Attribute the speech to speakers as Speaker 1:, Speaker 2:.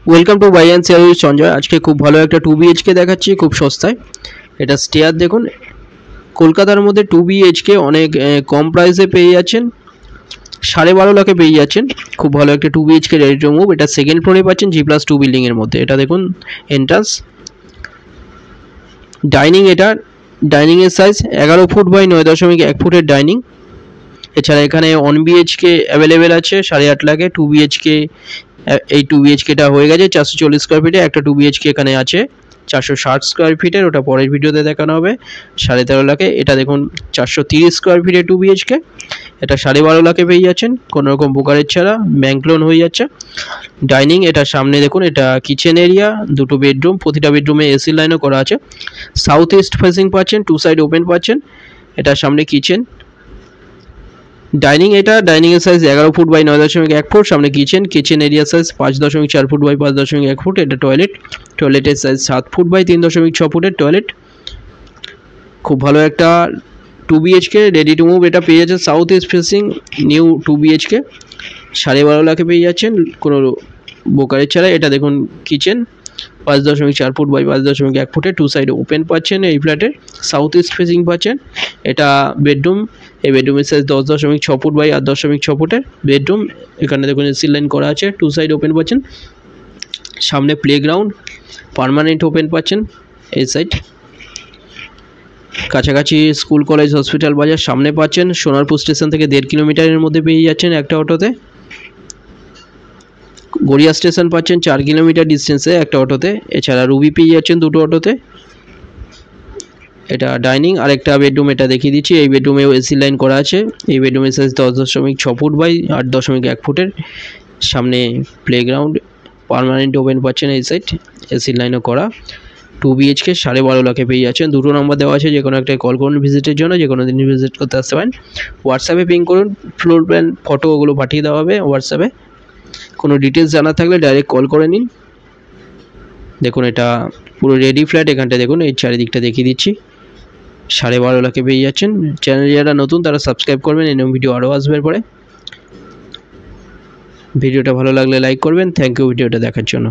Speaker 1: Welcome to buy and sell Sanjay. আজকে খুব ভালো একটা 2 বিএইচকে দেখাচ্ছি খুব সস্তায়। এটা স্টেয়ার দেখুন, কলকাতার মধ্যে 2 বিএইচকে অনেক কম প্রাইসে পেয়ে যাচ্ছেন, 12.5 লাখে পেয়ে যাচ্ছেন। খুব ভালো একটা 2 বিএইচকে রেডি টু মুভ। এটা সেকেন্ড ফ্লোরে পাচ্ছেন G+2 বিল্ডিংয়ের মধ্যে। এটা দেখুন এন্ট্রান্স, ডাইনিং। এটা ডাইনিংয়ের সাইজ 11 ফুট বাই 9.1 ফুটের ডাইনিং। এছাড়া এখানে 1 বিএইচকে অ্যাভেলেবেল আছে 8.5 লাখে। 2 বিএইচকে, এই 2 বিএইচকেটা হয়ে গেছে 440 স্কোয়ার ফিটে। একটা 2 বিএইচকে এখানে আছে 460 স্কোয়ার ফিটের, ওটা পরের ভিডিওতে দেখানো হবে। 13.5 লাখে। এটা দেখুন 430 স্কোয়ার ফিটে 2 বিএইচকে, এটা 12.5 লাখে পেয়ে যাচ্ছেন কোনো রকম বোকারের ছাড়া, ব্যাংক লোন হয়ে যাচ্ছে। ডাইনিং, এটা সামনে দেখুন, এটা কিচেন এরিয়া, দুটো বেডরুম, প্রতিটা বেডরুমে এসি লাইনও করা আছে। সাউথ ইস্ট ফেসিং পাচ্ছেন, 2 সাইড ওপেন পাচ্ছেন। এটা সামনে কিচেন। ডাইনিং, এটা ডাইনিংয়ের সাইজ 11 ফুট বাই 9.1 ফুট। সামনে kitchen, kitchen area size 5.4 feet by 5.1 feet. এটা টয়লেট, টয়লেটের সাইজ 7 ফুট বাই 3.6 ফুটের টয়লেট। খুব ভালো একটা 2 বিএইচকে রেডি টু মুভ। এটা পেয়ে যাচ্ছেন south east facing new 2 BHK 12.5 লাখে পেয়ে যাচ্ছেন কোনো বোকারের ছাড়া। এটা দেখুন কিচেন, 5.4 ফুট বাই 5.1 ফুটে, 2 সাইড ওপেন পাচ্ছেন এই ফ্ল্যাটে, সাউথ ইস্ট ফেসিং পাচ্ছেন। এটা বেডরুম, এই বেডরুমের সাইজ 10.6 ফুট বাই 8.6 ফুটের বেডরুম। এখানে দেখুন এসি লাইন করা আছে, 2 সাইড ওপেন পাচ্ছেন। সামনে প্লেগ্রাউন্ড, পার্মানেন্ট ওপেন পাচ্ছেন এই সাইড। কাছাকাছি স্কুল, কলেজ, হসপিটাল, বাজার সামনে পাচ্ছেন। সোনারপুর স্টেশন থেকে 1.5 কিলোমিটারের মধ্যে পেয়ে যাচ্ছেন একটা অটোতে। গড়িয়া স্টেশন পাচ্ছেন 4 কিলোমিটার ডিস্টেন্সে একটা অটোতে। এছাড়া রুবি পেয়ে যাচ্ছেন দুটো অটোতে। এটা ডাইনিং। আর একটা বেডরুম এটা দেখিয়ে দিচ্ছি, এই বেডরুমেও এসি লাইন করা আছে। এই বেডরুমের সাইজ 10.6 ফুট বাই 8.1 ফুটের। সামনে প্লেগ্রাউন্ড, পার্মানেন্ট ওপেন পাচ্ছেন এই সাইড, এসি লাইনও করা। 2 বিএইচকে 12.5 লাখে পেয়ে যাচ্ছেন। দুটো নম্বর দেওয়া আছে, যে কোনো একটা কল করুন ভিজিটের জন্য, যে কোনো দিন ভিজিট করতে আসতে পারেন। হোয়াটসঅ্যাপে পিং করুন, ফ্লোর প্ল্যান ফটো ওগুলো পাঠিয়ে দেওয়া হবে হোয়াটসঅ্যাপে। কোনো ডিটেলস জানা থাকলে ডাইরেক্ট কল করে নিন। দেখুন এটা পুরো রেডি ফ্ল্যাট। এখানটা দেখুন, এই চারিদিকটা দেখিয়ে দিচ্ছি। 12.5 লাখে পেয়ে যাচ্ছেন। চ্যানেল যারা নতুন তারা সাবস্ক্রাইব করবেন, এরকম ভিডিও আরও আসবে পরে। ভিডিওটা ভালো লাগলে লাইক করবেন। থ্যাংক ইউ ভিডিওটা দেখার জন্য।